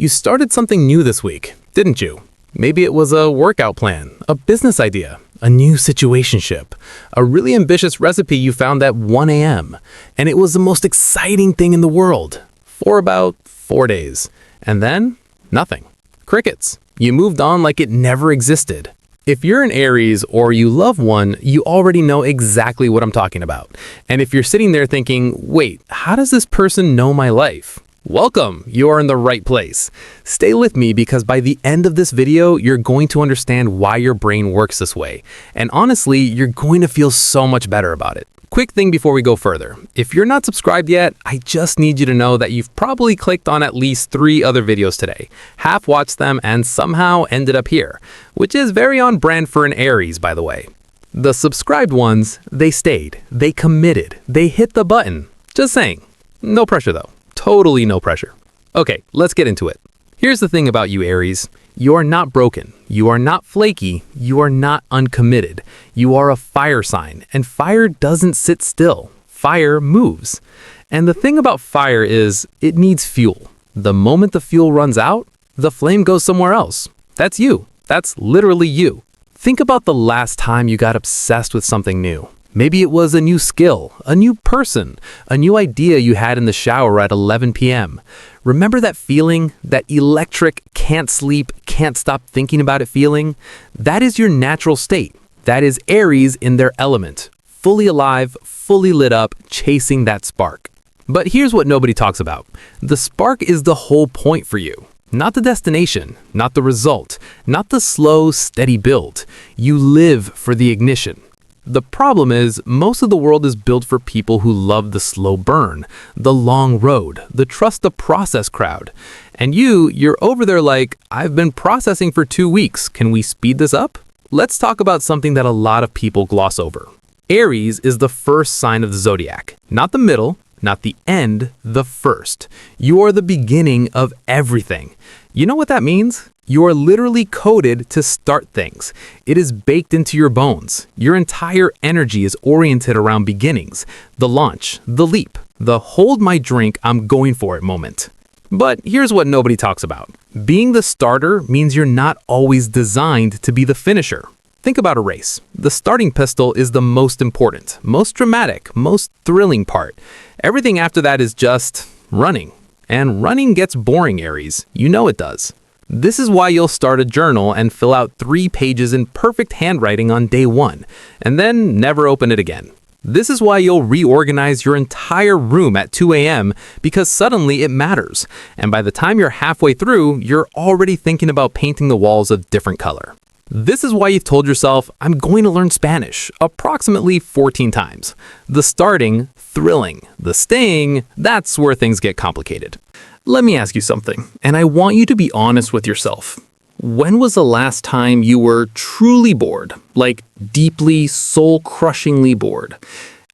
You started something new this week, didn't you? Maybe it was a workout plan, a business idea, a new situationship, a really ambitious recipe you found at 1 a.m., and it was the most exciting thing in the world for about 4 days. And then, nothing. Crickets. You moved on like it never existed. If you're an Aries or you love one, you already know exactly what I'm talking about. And if you're sitting there thinking, wait, how does this person know my life? Welcome, you are in the right place. Stay with me because by the end of this video, you're going to understand why your brain works this way. And honestly, you're going to feel so much better about it. Quick thing before we go further. If you're not subscribed yet, I just need you to know that you've probably clicked on at least 3 other videos today, half watched them, and somehow ended up here, which is very on brand for an Aries, by the way. The subscribed ones, they stayed, they committed, they hit the button. Just saying. No pressure though. Totally no pressure. Okay, let's get into it. Here's the thing about you, Aries. You are not broken. You are not flaky. You are not uncommitted. You are a fire sign, and fire doesn't sit still. Fire moves. And the thing about fire is it needs fuel. The moment the fuel runs out, the flame goes somewhere else. That's you. That's literally you. Think about the last time you got obsessed with something new. Maybe it was a new skill, a new person, a new idea you had in the shower at 11 p.m. Remember that feeling, that electric, can't sleep, can't stop thinking about it feeling? That is your natural state. That is Aries in their element, fully alive, fully lit up, chasing that spark. But here's what nobody talks about. The spark is the whole point for you. Not the destination, not the result, not the slow, steady build. You live for the ignition. The problem is, most of the world is built for people who love the slow burn, the long road, the trust the process crowd. And you're over there like, I've been processing for 2 weeks. Can we speed this up? Let's talk about something that a lot of people gloss over. Aries is the first sign of the Zodiac. Not the middle, not the end, the first. You are the beginning of everything. You know what that means? You are literally coded to start things. It is baked into your bones. Your entire energy is oriented around beginnings, the launch, the leap, the hold my drink, I'm going for it moment. But here's what nobody talks about. Being the starter means you're not always designed to be the finisher. Think about a race. The starting pistol is the most important, most dramatic, most thrilling part. Everything after that is just running. And running gets boring, Aries. You know it does. This is why you'll start a journal and fill out 3 pages in perfect handwriting on day 1, and then never open it again. This is why you'll reorganize your entire room at 2 a.m. because suddenly it matters. And by the time you're halfway through, you're already thinking about painting the walls a different color. This is why you've told yourself, I'm going to learn Spanish, approximately 14 times. The starting, thrilling. The staying, that's where things get complicated. Let me ask you something, and I want you to be honest with yourself. When was the last time you were truly bored, like deeply, soul-crushingly bored?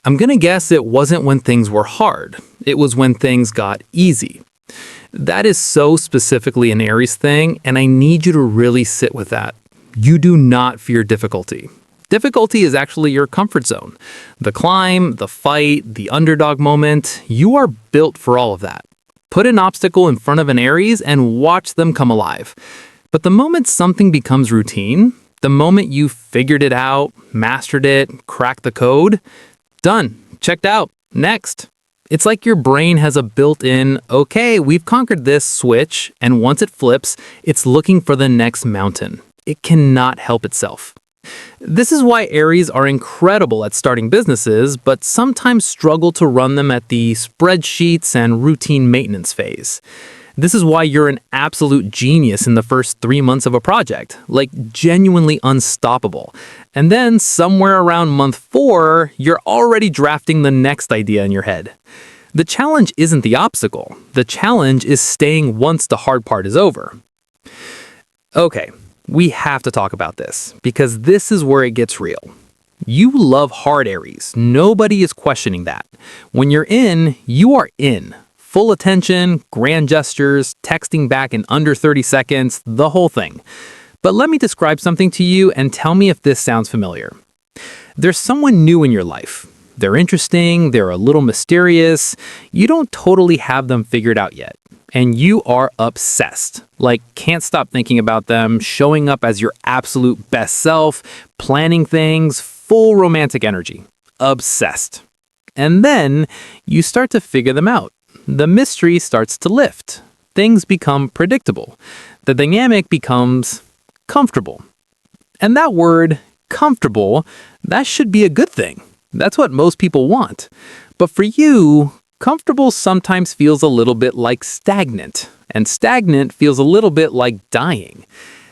I'm gonna guess it wasn't when things were hard. It was when things got easy. That is so specifically an Aries thing, and I need you to really sit with that. You do not fear difficulty. Difficulty is actually your comfort zone. The climb, the fight, the underdog moment, you are built for all of that. Put an obstacle in front of an Aries and watch them come alive. But the moment something becomes routine, the moment you figured it out, mastered it, cracked the code, done, checked out, next. It's like your brain has a built-in, okay, we've conquered this switch, and once it flips, it's looking for the next mountain. It cannot help itself. This is why Aries are incredible at starting businesses, but sometimes struggle to run them at the spreadsheets and routine maintenance phase. This is why you're an absolute genius in the first 3 months of a project, like genuinely unstoppable. And then somewhere around month 4, you're already drafting the next idea in your head. The challenge isn't the obstacle. The challenge is staying once the hard part is over. Okay. We have to talk about this, because this is where it gets real. You love hard Aries. Nobody is questioning that. When you're in, you are in. Full attention, grand gestures, texting back in under 30 seconds, the whole thing. But let me describe something to you and tell me if this sounds familiar. There's someone new in your life. They're interesting, they're a little mysterious. You don't totally have them figured out yet. and you are obsessed. Like, can't stop thinking about them, showing up as your absolute best self, planning things, full romantic energy. Obsessed. And then you start to figure them out. The mystery starts to lift. Things become predictable. The dynamic becomes comfortable. And that word, comfortable, that should be a good thing. That's what most people want. But for you, comfortable sometimes feels a little bit like stagnant, and stagnant feels a little bit like dying.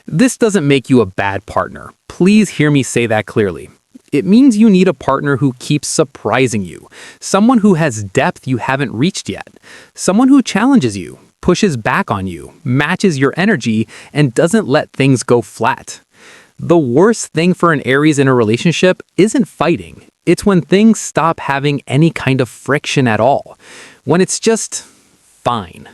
This doesn't make you a bad partner. Please hear me say that clearly. It means you need a partner who keeps surprising you, someone who has depth you haven't reached yet, someone who challenges you, pushes back on you, matches your energy, and doesn't let things go flat. The worst thing for an Aries in a relationship isn't fighting. It's when things stop having any kind of friction at all. When it's just fine.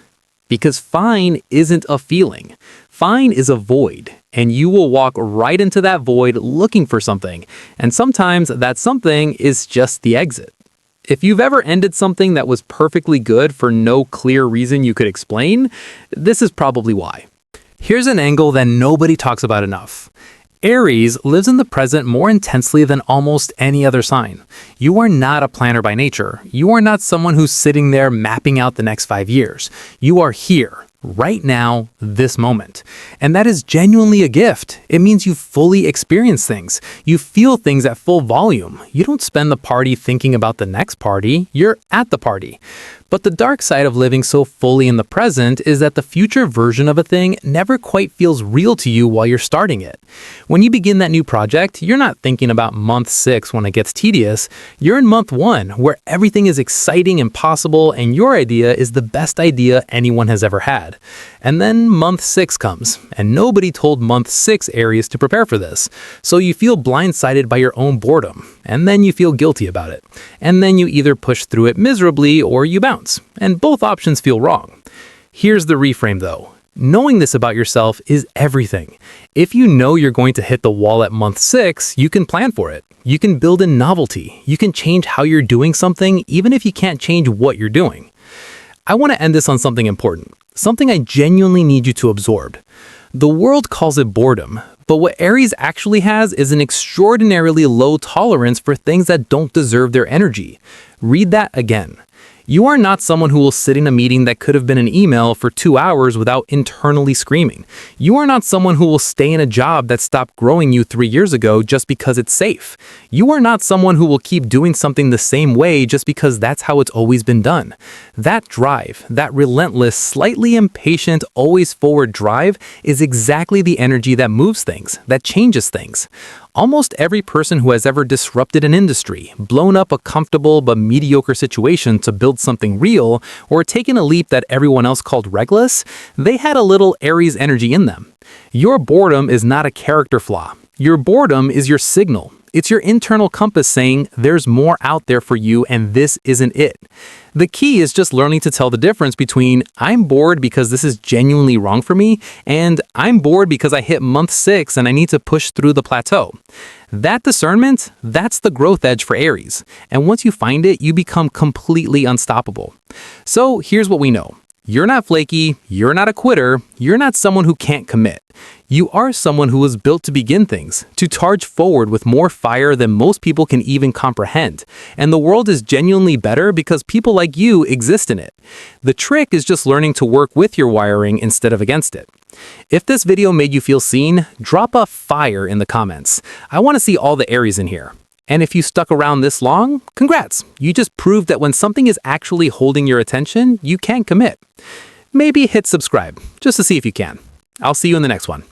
Because fine isn't a feeling. Fine is a void, and you will walk right into that void looking for something. And sometimes that something is just the exit. If you've ever ended something that was perfectly good for no clear reason you could explain, this is probably why. Here's an angle that nobody talks about enough. Aries lives in the present more intensely than almost any other sign. You are not a planner by nature. You are not someone who's sitting there mapping out the next 5 years. You are here, right now, this moment. And that is genuinely a gift. It means you fully experience things. You feel things at full volume. You don't spend the party thinking about the next party. You're at the party. But the dark side of living so fully in the present is that the future version of a thing never quite feels real to you while you're starting it. When you begin that new project, you're not thinking about month 6 when it gets tedious. You're in month 1 where everything is exciting and possible and your idea is the best idea anyone has ever had. And then month 6 comes, and nobody told month 6 Aries to prepare for this. So you feel blindsided by your own boredom, and then you feel guilty about it. And then you either push through it miserably or you bounce, and both options feel wrong. Here's the reframe though. Knowing this about yourself is everything. If you know you're going to hit the wall at month 6, you can plan for it. You can build in novelty. You can change how you're doing something even if you can't change what you're doing. I want to end this on something important, something I genuinely need you to absorb. The world calls it boredom, but what Aries actually has is an extraordinarily low tolerance for things that don't deserve their energy. Read that again. You are not someone who will sit in a meeting that could have been an email for 2 hours without internally screaming. You are not someone who will stay in a job that stopped growing you 3 years ago just because it's safe. You are not someone who will keep doing something the same way just because that's how it's always been done. That drive, that relentless, slightly impatient, always forward drive is exactly the energy that moves things, that changes things. Almost every person who has ever disrupted an industry, blown up a comfortable but mediocre situation to build something real, or taken a leap that everyone else called reckless, they had a little Aries energy in them. Your boredom is not a character flaw. Your boredom is your signal. It's your internal compass saying there's more out there for you and this isn't it. The key is just learning to tell the difference between I'm bored because this is genuinely wrong for me and I'm bored because I hit month 6 and I need to push through the plateau. That discernment, that's the growth edge for Aries. And once you find it, you become completely unstoppable. So here's what we know. You're not flaky, you're not a quitter, you're not someone who can't commit. You are someone who was built to begin things, to charge forward with more fire than most people can even comprehend. And the world is genuinely better because people like you exist in it. The trick is just learning to work with your wiring instead of against it. If this video made you feel seen, drop a fire in the comments. I want to see all the Aries in here. And if you stuck around this long, congrats! You just proved that when something is actually holding your attention, you can commit. Maybe hit subscribe, just to see if you can. I'll see you in the next one.